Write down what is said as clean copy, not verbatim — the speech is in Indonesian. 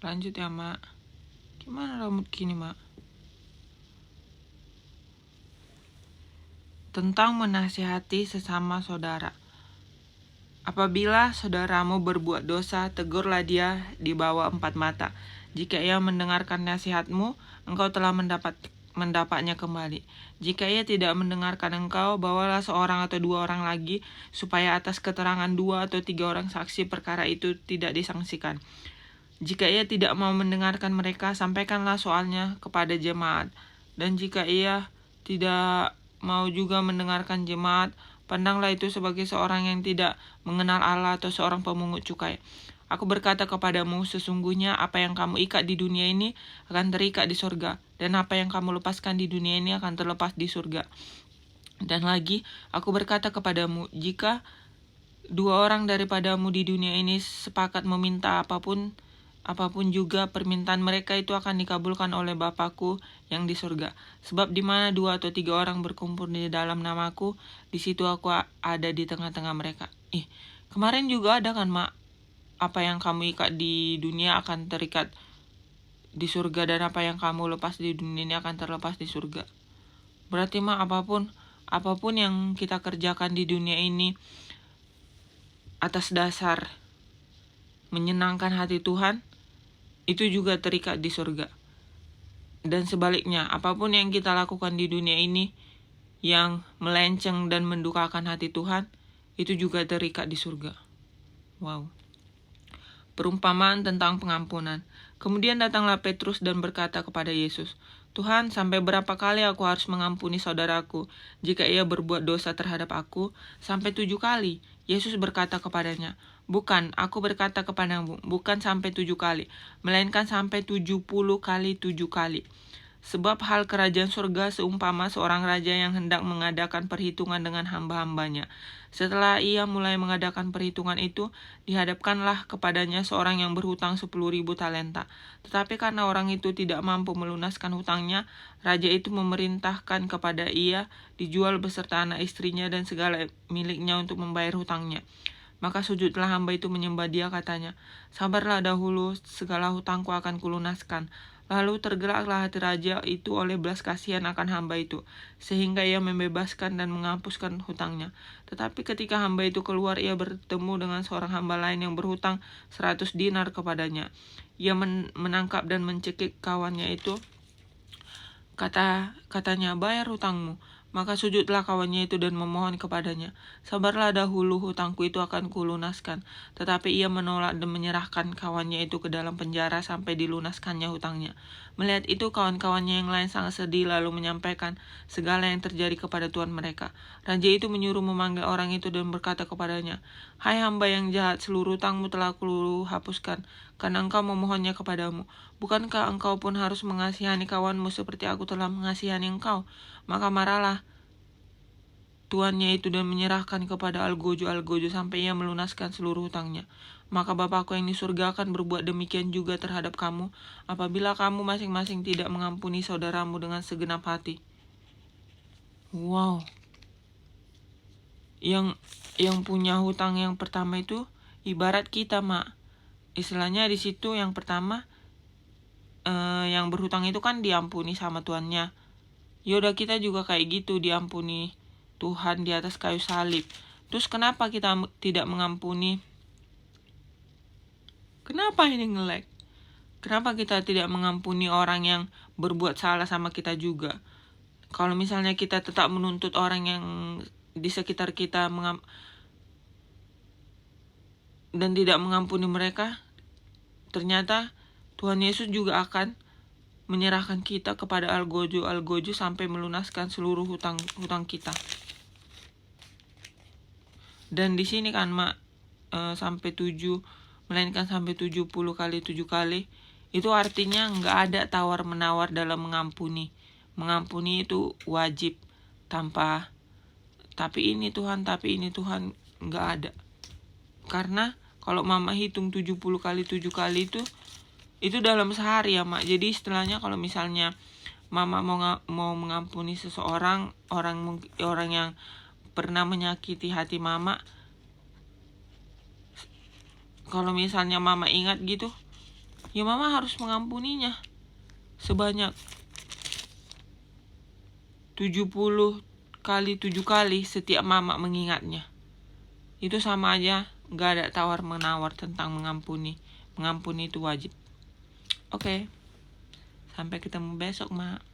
Lanjut ya, Mak. Gimana rambut gini, Mak? Tentang menasihati sesama saudara. Apabila saudaramu berbuat dosa, tegurlah dia di bawah 4 mata. Jika ia mendengarkan nasihatmu, engkau telah mendapatnya kembali. Jika ia tidak mendengarkan engkau, bawalah seorang atau 2 orang lagi, supaya atas keterangan 2 atau 3 orang saksi perkara itu tidak disangsikan. Jika ia tidak mau mendengarkan mereka, sampaikanlah soalnya kepada jemaat. Dan jika ia tidak mau juga mendengarkan jemaat, pandanglah itu sebagai seorang yang tidak mengenal Allah atau seorang pemungut cukai. Aku berkata kepadamu, sesungguhnya apa yang kamu ikat di dunia ini akan terikat di surga, dan apa yang kamu lepaskan di dunia ini akan terlepas di surga. Dan lagi, aku berkata kepadamu, jika 2 orang daripadamu di dunia ini sepakat meminta apapun juga permintaan mereka itu akan dikabulkan oleh Bapakku yang di surga. Sebab di mana 2 atau 3 orang berkumpul di dalam namaku, di situ aku ada di tengah-tengah mereka. Kemarin juga ada kan, Mak, apa yang kamu ikat di dunia akan terikat di surga, dan apa yang kamu lepas di dunia ini akan terlepas di surga. Berarti, Mak, apapun yang kita kerjakan di dunia ini atas dasar menyenangkan hati Tuhan, itu juga terikat di surga. Dan sebaliknya, apapun yang kita lakukan di dunia ini yang melenceng dan mendukakan hati Tuhan, itu juga terikat di surga. Wow. Perumpamaan tentang pengampunan. Kemudian datanglah Petrus dan berkata kepada Yesus, Tuhan, sampai berapa kali aku harus mengampuni saudaraku jika ia berbuat dosa terhadap aku? Sampai 7 kali. Yesus berkata kepadanya, bukan, aku berkata kepadamu, bukan sampai 7 kali, melainkan sampai 70 kali 7 kali. Sebab hal kerajaan surga seumpama seorang raja yang hendak mengadakan perhitungan dengan hamba-hambanya. Setelah ia mulai mengadakan perhitungan itu, dihadapkanlah kepadanya seorang yang berhutang 10.000 talenta. Tetapi karena orang itu tidak mampu melunaskan hutangnya, raja itu memerintahkan kepada ia dijual beserta anak istrinya dan segala miliknya untuk membayar hutangnya. Maka sujudlah hamba itu menyembah dia, katanya, sabarlah dahulu, segala hutangku akan kulunaskan. Lalu tergeraklah hati raja itu oleh belas kasihan akan hamba itu, sehingga ia membebaskan dan menghapuskan hutangnya. Tetapi ketika hamba itu keluar, ia bertemu dengan seorang hamba lain yang berhutang 100 dinar kepadanya. Ia menangkap dan mencekik kawannya itu. Katanya, bayar hutangmu. Maka sujudlah kawannya itu dan memohon kepadanya, sabarlah dahulu, hutangku itu akan kulunaskan. Tetapi ia menolak dan menyerahkan kawannya itu ke dalam penjara sampai dilunaskannya hutangnya. Melihat itu, kawan-kawannya yang lain sangat sedih, lalu menyampaikan segala yang terjadi kepada tuan mereka. Raja itu menyuruh memanggil orang itu dan berkata kepadanya, hai hamba yang jahat, seluruh hutangmu telah kuhapuskan, karena engkau memohonnya kepadamu. Bukankah engkau pun harus mengasihani kawanmu seperti aku telah mengasihani engkau? Maka marahlah tuannya itu dan menyerahkan kepada algojo sampai ia melunaskan seluruh hutangnya. Maka Bapakku yang di surga akan berbuat demikian juga terhadap kamu, apabila kamu masing-masing tidak mengampuni saudaramu dengan segenap hati. Wow. Yang punya hutang yang pertama itu ibarat kita, Mak. Istilahnya di situ yang pertama, yang berhutang itu kan diampuni sama tuannya. Yaudah, kita juga kayak gitu, diampuni Tuhan di atas kayu salib. Terus kenapa kita tidak mengampuni? Kenapa ini nge-lag? Kenapa kita tidak mengampuni orang yang berbuat salah sama kita juga? Kalau misalnya kita tetap menuntut orang yang di sekitar kita dan tidak mengampuni mereka, ternyata Tuhan Yesus juga akan menyerahkan kita kepada algojo sampai melunaskan seluruh hutang kita. Dan di sini kan, Mak, sampai 7, melainkan sampai 70 kali 7 kali, itu artinya nggak ada tawar-menawar dalam mengampuni. Mengampuni itu wajib, tanpa tapi ini Tuhan, nggak ada. Karena kalau Mama hitung 70 kali 7 kali itu dalam sehari ya, Mak. Jadi istilahnya kalau misalnya Mama mau mengampuni seseorang, orang yang pernah menyakiti hati Mama, kalau misalnya Mama ingat gitu, ya mama harus mengampuninya sebanyak 70 kali 7 kali setiap mama mengingatnya. Itu sama aja gak ada tawar-menawar tentang mengampuni. Mengampuni itu wajib. Oke. Sampai ketemu besok, Mak.